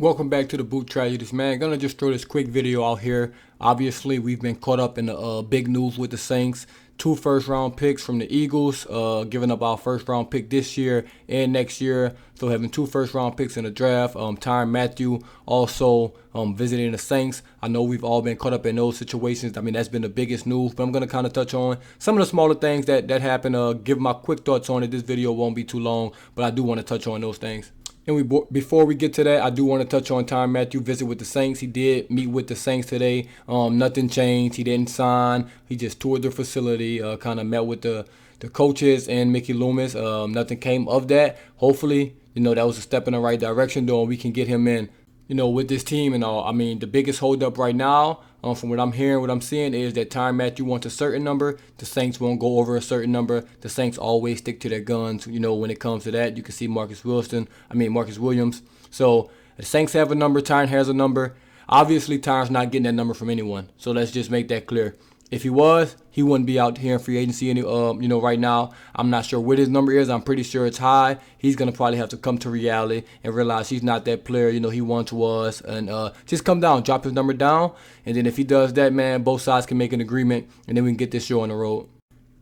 Welcome back to the Boot Tragedies, man. Gonna just throw this quick video out here. Obviously, we've been caught up in the big news with the Saints. 2 first-round picks from the Eagles, giving up our first-round pick this year and next year. So having 2 first-round picks in the draft. Matheiu also visiting the Saints. I know we've all been caught up in those situations. I mean, that's been the biggest news. But I'm gonna kind of touch on some of the smaller things that happened. Give my quick thoughts on it. This video won't be too long, but I do want to touch on those things. And before we get to that, I do want to touch on Matheiu visit with the Saints. He did meet with the Saints today. Nothing changed. He didn't sign. He just toured the facility, kind of met with the coaches and Mickey Loomis. Nothing came of that. Hopefully, that was a step in the right direction, though, and we can get him in, with this team and all. I mean, the biggest holdup right now, from what I'm hearing, what I'm seeing, is that Matheiu wants a certain number. The Saints won't go over a certain number. The Saints always stick to their guns, when it comes to that. You can see Marcus Williams. So the Saints have a number. Tyron has a number. Obviously, Tyron's not getting that number from anyone. So let's just make that clear. If he was, he wouldn't be out here in free agency right now. I'm not sure what his number is. I'm pretty sure it's high. He's going to probably have to come to reality and realize he's not that player, he once was. And just come down, drop his number down. And then if he does that, man, both sides can make an agreement. And then we can get this show on the road.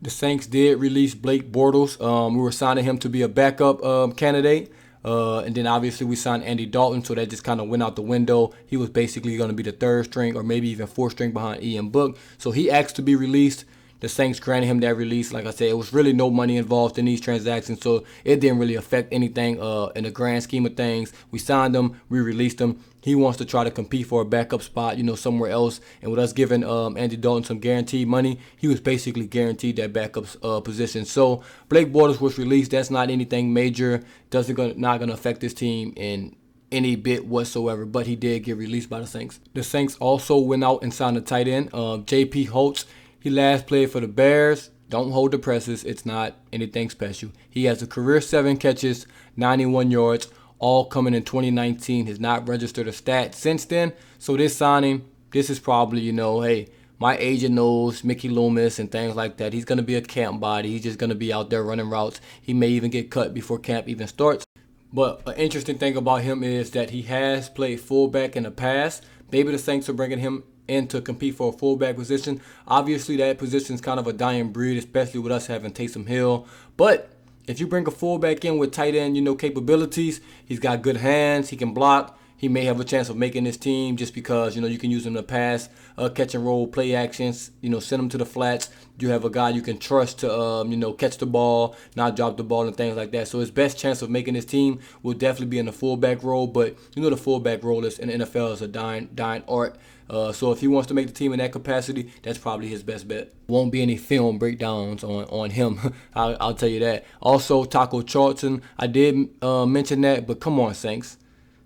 The Saints did release Blake Bortles. We were signing him to be a backup candidate. And then obviously we signed Andy Dalton, so that just kind of went out the window. He was basically going to be the 3rd string or maybe even 4th string behind Ian Book. So he asked to be released. The Saints granted him that release. Like I said, it was really no money involved in these transactions, so it didn't really affect anything in the grand scheme of things. We signed him, we released him. He wants to try to compete for a backup spot, somewhere else. And with us giving Andy Dalton some guaranteed money, he was basically guaranteed that backup position. So Blake Bortles was released. That's not anything major. Not going to affect this team in any bit whatsoever, but he did get released by the Saints. The Saints also went out and signed a tight end, J.P. Holtz. He last played for the Bears. Don't hold the presses. It's not anything special. He has a career 7 catches, 91 yards, all coming in 2019. Has not registered a stat since then. So this signing, this is probably, hey, my agent knows Mickey Loomis and things like that. He's going to be a camp body. He's just going to be out there running routes. He may even get cut before camp even starts. But an interesting thing about him is that he has played fullback in the past. Maybe the Saints are bringing him in to compete for a fullback position. Obviously, that position is kind of a dying breed, especially with us having Taysom Hill. But if you bring a fullback in with tight end, capabilities, he's got good hands, he can block. He may have a chance of making this team just because, you can use him to pass, catch and roll, play actions, send him to the flats. You have a guy you can trust to, catch the ball, not drop the ball and things like that. So his best chance of making this team will definitely be in the fullback role. But, the fullback role is in the NFL is a dying art. So if he wants to make the team in that capacity, that's probably his best bet. Won't be any film breakdowns on him. I'll tell you that. Also, Charlton, I did mention that, but come on, Saints.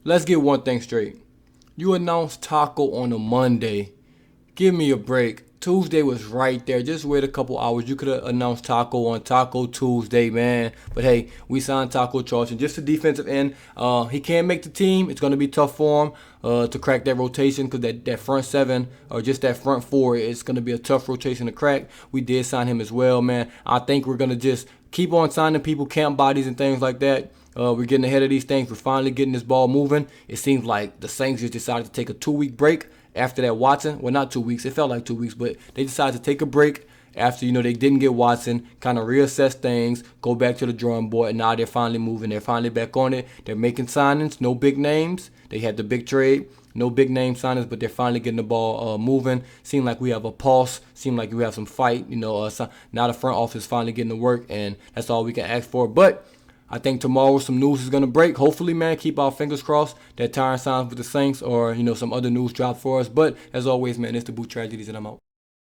Let's get one thing straight. You announced Taco on a Monday. Give me a break. Tuesday was right there. Just wait a couple hours. You could have announced Taco on Taco Tuesday, man. But hey, we signed Charlton. Just a defensive end. He can't make the team. It's going to be tough for him to crack that rotation because that front 7 or just that front 4, it's going to be a tough rotation to crack. We did sign him as well, man. I think we're going to just keep on signing people, camp bodies and things like that. We're getting ahead of these things. We're finally getting this ball moving. It seems like the Saints just decided to take a 2-week break after that Watson. Well, not 2 weeks. It felt like 2 weeks, but they decided to take a break after, they didn't get Watson, kind of reassess things, go back to the drawing board, and now they're finally moving. They're finally back on it. They're making signings, no big names. They had the big trade, no big name signings, but they're finally getting the ball moving. Seem like we have a pulse. Seem like we have some fight. Now the front office finally getting to work, and that's all we can ask for. But I think tomorrow some news is going to break. Hopefully, man, keep our fingers crossed that Tyron signs with the Saints or, some other news drop for us. But as always, man, it's the Boot Tragedies, and I'm out.